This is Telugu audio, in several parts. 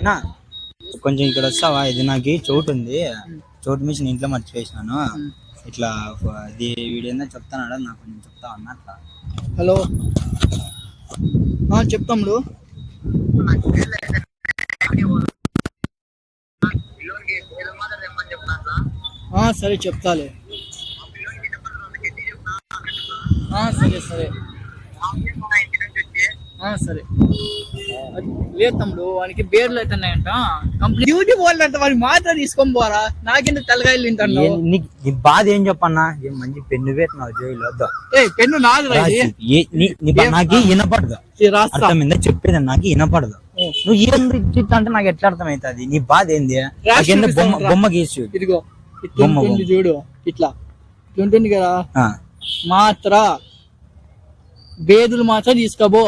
నా కొంచెం ఇక్కడ వస్తావా? ఇది నాకు చోటు ఉంది, చోటు మిషన్ ఇంట్లో మర్చిపోయినాను. ఇట్లా ఇది వీడేందో చెప్తానాడా, నాకు కొంచెం చెప్తావు అన్న అట్లా. హలో చెప్తాముడు. సరే చెప్తాలే. సరే సరే సరే. లేదు తమ్ముడు, వానికి బేర్లు అవుతున్నాయంట, కంప్లీట్ డ్యూటీ పోవాలంట. వాడికి మాత్రం తీసుకొని పోరా, నాకెందుకు తలకాయలు తింటాను. నీ బాధ ఏం చెప్పన్నా? ఏం మంచి పెన్ను పెట్టినావు జైలు వద్దా? పెన్ను నాది నాకు వినపడదు, అర్థమైందా? చెప్పేది నాకు వినపడదు. నువ్వు ఏం అంటే నాకు ఎట్లా అర్థమవుతుంది? నీ బాధ ఏంది? బొమ్మ గీసు, ఇదిగో చూడు, ఇట్లా ఉంటుంది కదా. మాత్ర బేదులు మాత్రం తీసుకోబో.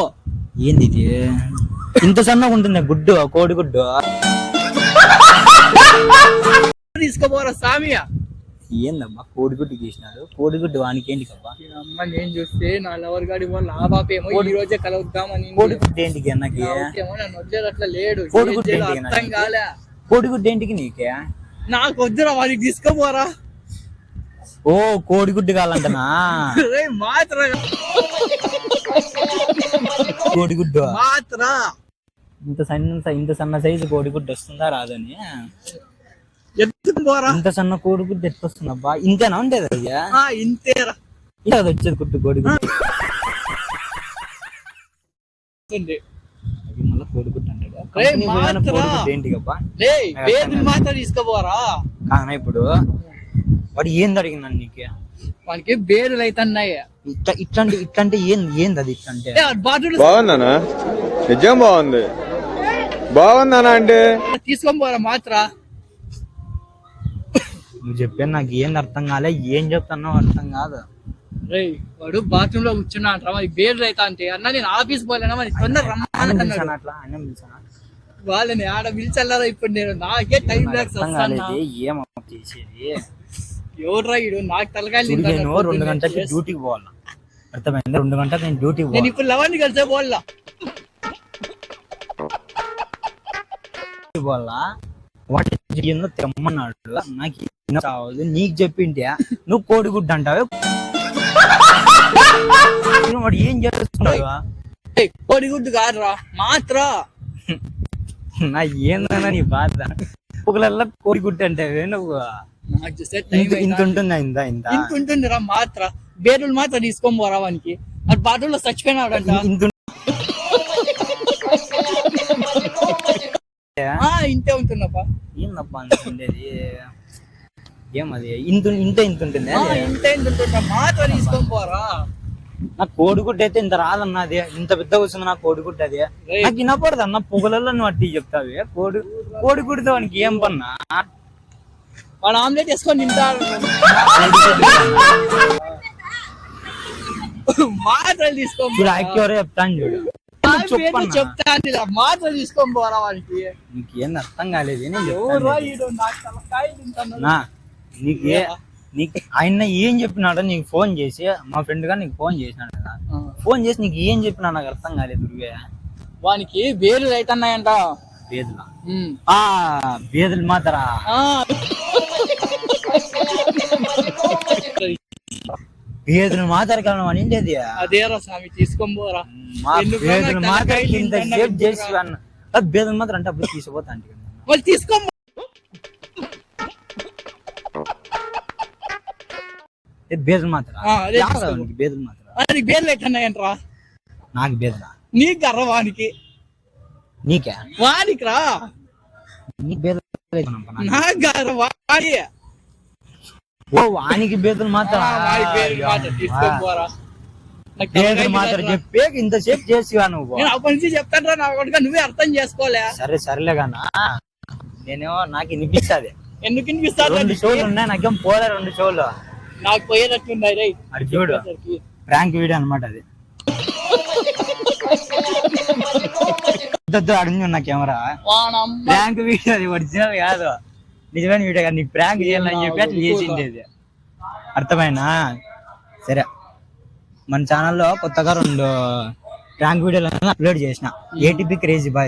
ఏంది ఇది? ఇంత సన్నగా ఉంటుంది గుడ్డు, కోడిగుడ్డు తీసుకోబోరా సామియా. ఏందమ్మా కోడిగుడ్డు గీసినాడు? కోడిగుడ్డు వానికి ఏంటి కబ్బా? అమ్మ నేను చూస్తే నా లవర్ గాడి వాళ్ళు ఆ బాపేమో ఈ రోజే కలుద్దామని. కోడిగుడ్డు ఏంటికి అన్నకి? నన్ను వద్దేది అట్లా లేడు. కోడిగుడ్డు అర్థం కాలే. కోడిగుడ్డు ఏంటికి నీకే? నాకు వద్దురా, వాడికి తీసుకోపోరా. ఓ కోడిగుడ్డు కావాలంటనా? మాత్ర కోడిగుడ్డు మాత్ర ఇంత సన్న సైజు కోడిగుడ్డు వస్తుందా రాదని? పోరా, ఇంత సన్న కోడిగుడ్డు ఎట్లా వస్తుందబ్బా? ఇంతేనా ఉండేది? అయ్యా ఇంతేరా, ఇలా వచ్చేది గుడ్డు కోడిగుడ్డు. మళ్ళీ కోడిగుడ్డు అంటాడు. ఏంటి కబ్బా? మాత్రం తీసుకోపోరా. కానీ ఇప్పుడు వాడు ఏంది అడిగినాను నీకు? వానికి బేరులు అవుతున్నాయి. ఇట్లాంటి ఏంది అది? ఇట్లంటే బాగుందనా? నిజం బాగుంది. బాగుందనా అంటే తీసుకొని పోరా మాత్ర. నువ్వు చెప్పాను నాకు ఏంది అర్థం కాలే, ఏం చెప్తున్నావు అర్థం కాదు. వాడు బాత్రూమ్ లో కూర్చున్నా అంటారా, మరి బేర్లు అవుతా అంటే అన్న నేను ఆఫీస్ పోలేనా, మరి తొందర రమ్మని అట్లా అన్నం పిలిచాను వాళ్ళని ఆడ పిలిచల్లారా. ఇప్పుడు నేను నాకే టైం లేక ఏమో చేసేది. ఎవరు రాయుడు నాకు తలకాయలు. 2 గంటలకి డ్యూటీకి పోవాలా, అర్థమైంది? 2 గంటలకు నేను డ్యూటీకి నేను ఇప్పుడు 11 కలిసే పోవాలా. వాటి తెమ్మన్నాడు, నాకు చావదు. నీకు చెప్పింటే నువ్వు కోడిగుడ్డు అంటావే. వాడు ఏం చేస్తున్నావు? కోడిగుడ్డు కాదురా మాత్ర. నా ఏందన్నా నీ బాధ? ఒకళ్ళ కోడిగుడ్డు అంటావే నువ్వు. నాకు చూస్తే ఇంత ఉంటుందా? ఇంత ఉంటుంది రా మాత్ర. బేరులు మాత్రం తీసుకొని పోరా వానికి. అది బాత్రూంలో చచ్చిపోయినాడంట. ఇంతే ఉంటుందప్పా. ఏందబ్బా ఉండేది? ఏమది? ఇంత ఉంటుంది మాత్రం తీసుకొని పోరా. నాకు కోడిగుడ్డు అయితే ఇంత రాదన్నది, ఇంత పెద్ద వస్తుంది నాకు కోడిగుడ్డు. అది నాకు వినపడదు అన్న. పొగలలో నువ్వు అట్టి చెప్తావి. కోడిగుడ్డుతో వానికి ఏం పన్నా? వాడు ఆమ్లెట్ వేసుకొని తింటాడు. మాత్రలు తీసుకో. చెప్తాను చూడు, చెప్తాను మాత్రలు తీసుకొని పోరా వాడికి. నీకు ఏం అర్థం కాలేదు. నీకు ఆయన ఏం చెప్పినాడో నీకు ఫోన్ చేసి, మా ఫ్రెండ్ గా నీకు ఫోన్ చేసినాడు కదా, ఫోన్ చేసి నీకు ఏం చెప్పినా నాకు అర్థం కాలేదు. వానికి బేరులు అవుతున్నాయంట. బేదులా? బేదులు మాత్రరా? బేదులు మాత్రం కారణం అనిండేది అదేరా స్వామి. తీసుకొని పోరా. బేదులు మాత్రం ఇంత సేఫ్ చేసి బేదులు మాత్రం అంటే అప్పుడు తీసుకుపోతా అంటే వాళ్ళు తీసుకో. బేదులు మాత్రం బేదులు మాత్రం బేర్లు అవుతున్నాయంటరా. నాకు బేదులా? నీకు కర్ర వానికి. నీకే? వానికి రా. నీకు బేదులు? ఓ వానికి బేదులు మాత్రం చెప్పే ఇంతసేపు చేసివా నువ్వు? అప్పటి నుంచి చెప్తాను రా, నువ్వే అర్థం చేసుకోలే. సరేలే గానా, నేను నాకు వినిపిస్తుంది. ఎందుకు వినిపిస్తాను? 2 షోలు ఉన్నాయి, నాకేం పోలే 2 షోలు. నాకు పోయేటట్లున్నాయి. అది చూడు, ప్రాంక్ వీడియో అనమాట అది. అడిగి నా కెమెరా ప్రాంక్ వీడియో, అది ఒరిజినల్ కాదు, నిజమైన వీడియో కాదు. నీకు ప్రాంక్ చేయాలని చెప్పి అట్లా చేసిండేది, అర్థమైనా? సరే, మన ఛానల్లో కొత్తగా 2 ప్రాంక్ వీడియోలు అప్లోడ్ చేసిన. ATP crazy boys